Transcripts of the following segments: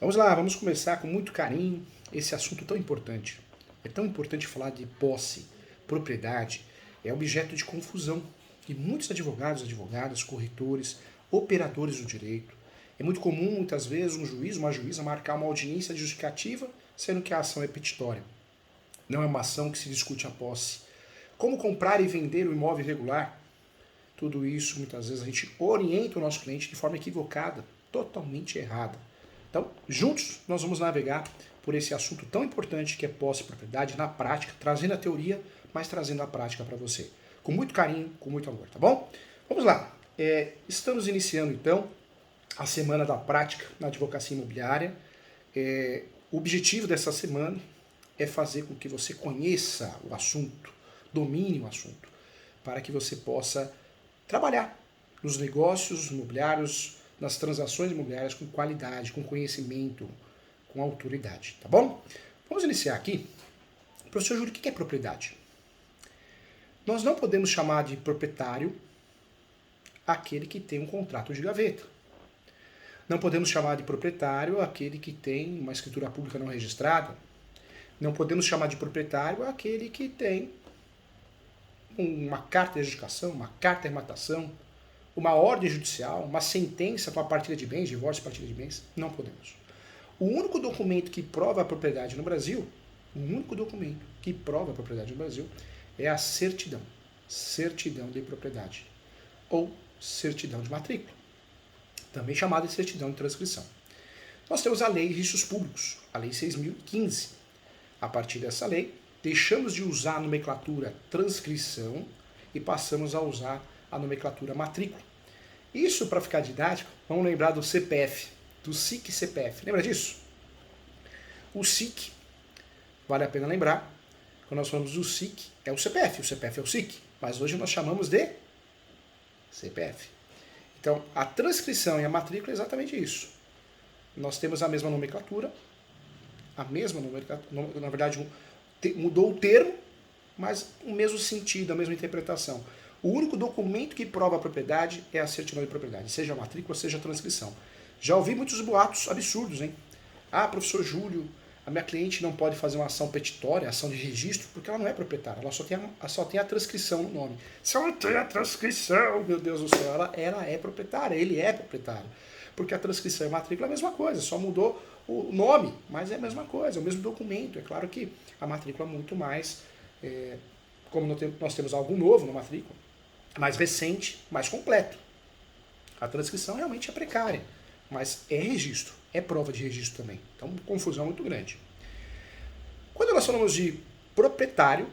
Vamos lá, vamos começar com muito carinho esse assunto tão importante. É tão importante falar de posse, propriedade, é objeto de confusão. E muitos advogados, advogadas, corretores, operadores do direito. É muito comum, muitas vezes, um juiz, uma juíza marcar uma audiência justificativa, sendo que a ação é petitória. Não é uma ação que se discute a posse. Como comprar e vender o imóvel irregular? Tudo isso, muitas vezes, a gente orienta o nosso cliente de forma equivocada, totalmente errada. Então, juntos, nós vamos navegar por esse assunto tão importante que é posse e propriedade na prática, trazendo a teoria, mas trazendo a prática para você. Com muito carinho, com muito amor, tá bom? Vamos lá. Estamos iniciando, então, a Semana da Prática na Advocacia Imobiliária. O objetivo dessa semana é fazer com que você conheça o assunto, domine o assunto, para que você possa trabalhar nos negócios imobiliários, nas transações imobiliárias com qualidade, com conhecimento, com autoridade, tá bom? Vamos iniciar aqui. Professor Júlio, o que é propriedade? Nós não podemos chamar de proprietário aquele que tem um contrato de gaveta. Não podemos chamar de proprietário aquele que tem uma escritura pública não registrada. Não podemos chamar de proprietário aquele que tem uma carta de adjudicação, uma carta de arrematação, uma ordem judicial, uma sentença com a partilha de bens, divórcio e partilha de bens. Não podemos. O único documento que prova a propriedade no Brasil, é a certidão. Certidão de propriedade. Ou certidão de matrícula. Também chamada de certidão de transcrição. Nós temos a Lei de Registros Públicos, a Lei 6.015. A partir dessa lei, deixamos de usar a nomenclatura transcrição e passamos a usar a nomenclatura matrícula. Isso, para ficar didático, vamos lembrar do CPF, do SIC CPF. Lembra disso? O SIC, vale a pena lembrar, quando nós falamos do SIC, é o CPF é o SIC, mas hoje nós chamamos de CPF. Então, a transcrição e a matrícula é exatamente isso. Nós temos a mesma nomenclatura, na verdade, mudou o termo, mas o mesmo sentido, a mesma interpretação. O único documento que prova a propriedade é a certidão de propriedade, seja a matrícula, seja a transcrição. Já ouvi muitos boatos absurdos, hein? Ah, professor Júlio, a minha cliente não pode fazer uma ação petitória, ação de registro, porque ela não é proprietária, ela só tem a transcrição no nome. Se ela tem a transcrição, meu Deus do céu, ela é proprietária, ele é proprietário. Porque a transcrição e a matrícula é a mesma coisa, só mudou o nome, mas é a mesma coisa, é o mesmo documento. É claro que a matrícula é muito mais, como nós temos algo novo na matrícula, mais recente, mais completo. A transcrição realmente é precária, mas é registro, é prova de registro também. Então, confusão muito grande. Quando nós falamos de proprietário,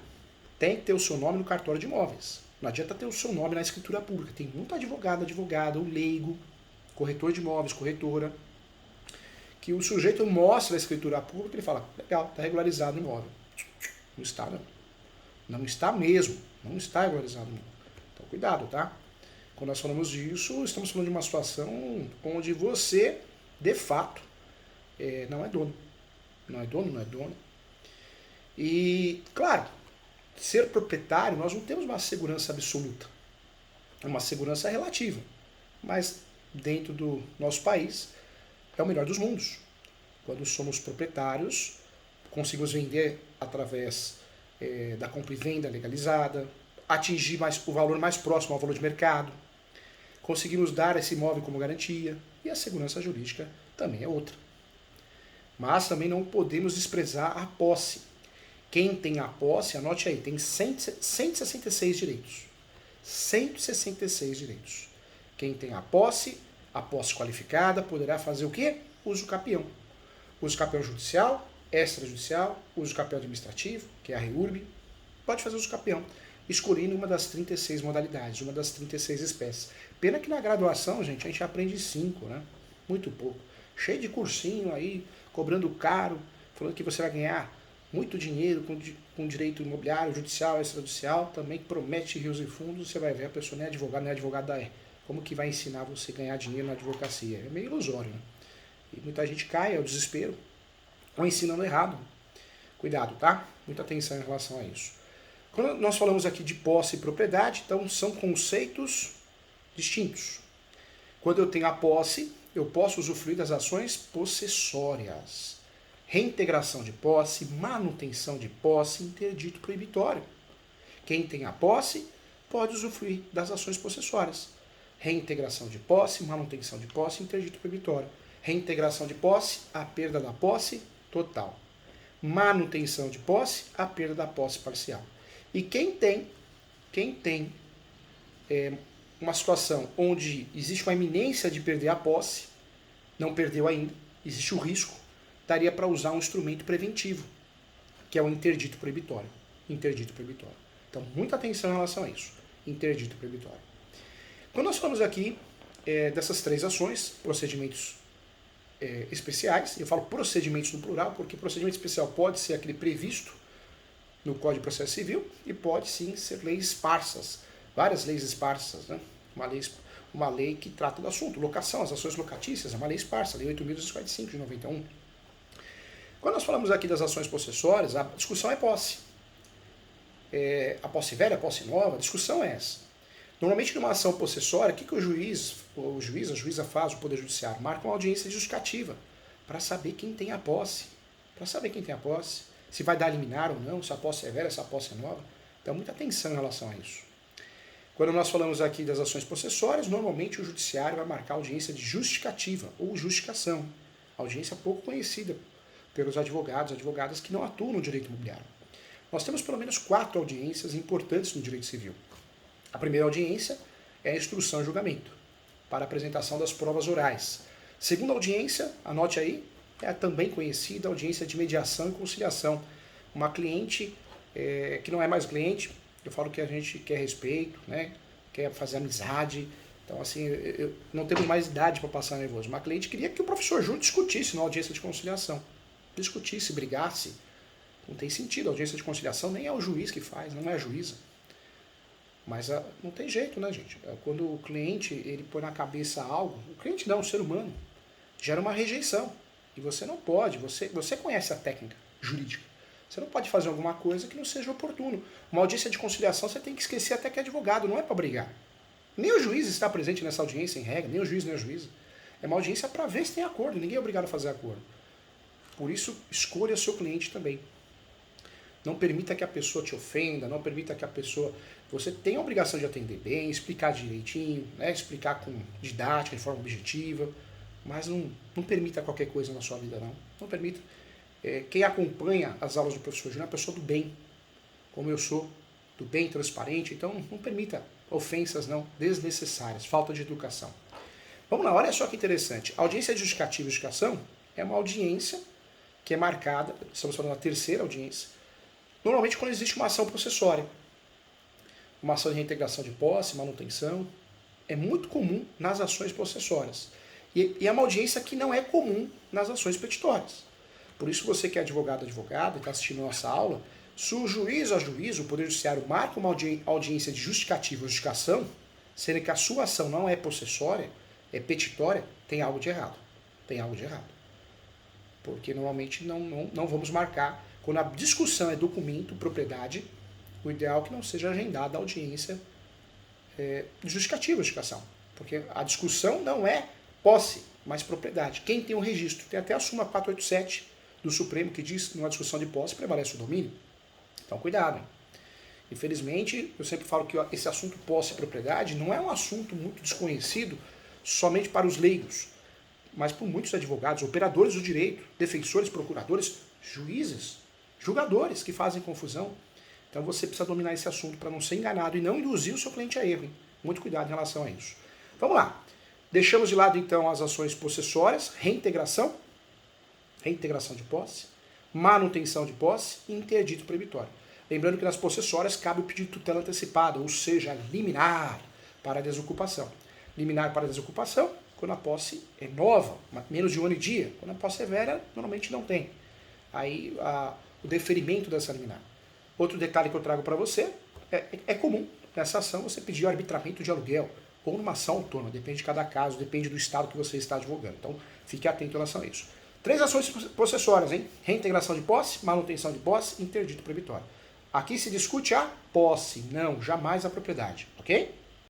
tem que ter o seu nome no cartório de imóveis. Não adianta ter o seu nome na escritura pública. Tem muito advogada, o leigo, corretor de imóveis, corretora, que o sujeito mostra a escritura pública e ele fala, legal, está regularizado o imóvel. Não está, não. Não está mesmo. Não está regularizado o imóvel. Então, cuidado, tá? Quando nós falamos disso, estamos falando de uma situação onde você, de fato, não é dono. Não é dono. E, claro, ser proprietário, nós não temos uma segurança absoluta. É uma segurança relativa. Mas, dentro do nosso país, é o melhor dos mundos. Quando somos proprietários, conseguimos vender através da compra e venda legalizada, atingir o valor mais próximo ao valor de mercado, conseguimos dar esse imóvel como garantia, e a segurança jurídica também é outra. Mas também não podemos desprezar a posse. Quem tem a posse, anote aí, tem 166 direitos. 166 direitos. Quem tem a posse qualificada, poderá fazer o quê? Uso capião. Uso capião judicial, extrajudicial, uso capião administrativo, que é a REURB. Pode fazer uso capião, escolhendo uma das 36 modalidades, uma das 36 espécies. Pena que na graduação, gente, a gente aprende 5, né? Muito pouco. Cheio de cursinho aí, cobrando caro, falando que você vai ganhar muito dinheiro com direito imobiliário, judicial, extrajudicial, também promete rios e fundos, você vai ver, a pessoa não é advogada como que vai ensinar você a ganhar dinheiro na advocacia? É meio ilusório, né? E muita gente cai, é o desespero, ou ensinando errado. Cuidado, tá? Muita atenção em relação a isso. Quando nós falamos aqui de posse e propriedade, então são conceitos distintos. Quando eu tenho a posse, eu posso usufruir das ações possessórias. Reintegração de posse, manutenção de posse, interdito proibitório. Quem tem a posse pode usufruir das ações possessórias. Reintegração de posse, manutenção de posse, interdito proibitório. Reintegração de posse, a perda da posse total. Manutenção de posse, a perda da posse parcial. E quem tem uma situação onde existe uma iminência de perder a posse, não perdeu ainda, existe o risco, daria para usar um instrumento preventivo, que é o interdito proibitório. Interdito proibitório. Então, muita atenção em relação a isso. Interdito proibitório. Quando nós falamos aqui dessas três ações, procedimentos especiais, eu falo procedimentos no plural, porque procedimento especial pode ser aquele previsto no Código de Processo Civil e pode sim ser leis esparsas, várias leis esparsas, né? Uma lei que trata do assunto, locação, as ações locatícias, é uma lei esparsa, Lei 8.245 de 91. Quando nós falamos aqui das ações possessórias, a discussão é posse. A posse velha, a posse nova, a discussão é essa. Normalmente, numa ação possessória, o que o juiz, a juíza faz, o Poder Judiciário? Marca uma audiência justificativa para saber quem tem a posse. Para saber quem tem a posse, se vai dar liminar ou não, se a posse é velha, se a posse é nova. Então, muita atenção em relação a isso. Quando nós falamos aqui das ações possessórias, normalmente o Judiciário vai marcar audiência de justificativa ou justificação. Audiência pouco conhecida pelos advogados, advogadas que não atuam no direito imobiliário. Nós temos pelo menos 4 audiências importantes no direito civil. A primeira audiência é a instrução e julgamento, para apresentação das provas orais. Segunda audiência, anote aí, é a também conhecida audiência de mediação e conciliação. Uma cliente que não é mais cliente, eu falo que a gente quer respeito, né? Quer fazer amizade. Então, assim, não temos mais idade para passar nervoso. Uma cliente queria que o professor Júlio discutisse na audiência de conciliação. Discutisse, brigasse. Não tem sentido. A audiência de conciliação nem é o juiz que faz, não é a juíza. Mas não tem jeito, né, gente? Quando o cliente ele põe na cabeça algo, o cliente não, o ser humano, gera uma rejeição. E você não pode, você conhece a técnica jurídica. Você não pode fazer alguma coisa que não seja oportuno. Uma audiência de conciliação você tem que esquecer até que é advogado, não é para brigar. Nem o juiz está presente nessa audiência em regra, nem o juiz nem a juíza. É uma audiência para ver se tem acordo, ninguém é obrigado a fazer acordo. Por isso, escolha seu cliente também. Não permita que a pessoa te ofenda, não permita que a pessoa... Você tem a obrigação de atender bem, explicar direitinho, né? Explicar com didática, de forma objetiva, mas não permita qualquer coisa na sua vida, não. Não permita. Quem acompanha as aulas do professor Júnior é uma pessoa do bem, como eu sou, do bem, transparente, então não permita ofensas não desnecessárias, falta de educação. Vamos lá, olha só que interessante. A audiência de justificativa e justificação é uma audiência que é marcada, estamos falando da terceira audiência, normalmente quando existe uma ação processória. Uma ação de reintegração de posse, manutenção, é muito comum nas ações possessórias. E é uma audiência que não é comum nas ações petitórias. Por isso você que é advogado, advogada, está assistindo a nossa aula, se o juiz ou a juíza, o Poder Judiciário, marca uma audiência de justificativa ou justificação, sendo que a sua ação não é possessória, é petitória, tem algo de errado. Tem algo de errado. Porque normalmente não vamos marcar. Quando a discussão é documento, propriedade, o ideal é que não seja agendada a audiência de justificativa ou justificação. Porque a discussão não é posse, mas propriedade. Quem tem o registro? Tem até a súmula 487 do Supremo que diz que numa discussão de posse prevalece o domínio. Então, cuidado. Hein? Infelizmente, eu sempre falo que esse assunto posse e propriedade não é um assunto muito desconhecido somente para os leigos, mas por muitos advogados, operadores do direito, defensores, procuradores, juízes, julgadores que fazem confusão. Então você precisa dominar esse assunto para não ser enganado e não induzir o seu cliente a erro. Hein? Muito cuidado em relação a isso. Vamos lá. Deixamos de lado então as ações possessórias, reintegração de posse, manutenção de posse e interdito proibitório. Lembrando que nas possessórias cabe o pedido de tutela antecipada, ou seja, liminar para a desocupação. Liminar para a desocupação quando a posse é nova, menos de 1 ano e dia. Quando a posse é velha, normalmente não tem. Aí o deferimento dessa liminar. Outro detalhe que eu trago para você, é comum nessa ação você pedir o arbitramento de aluguel, ou numa ação autônoma, depende de cada caso, depende do estado que você está advogando. Então, fique atento em relação a isso. 3 ações possessórias, hein? Reintegração de posse, manutenção de posse, interdito proibitório. Aqui se discute a posse, não, jamais a propriedade, ok?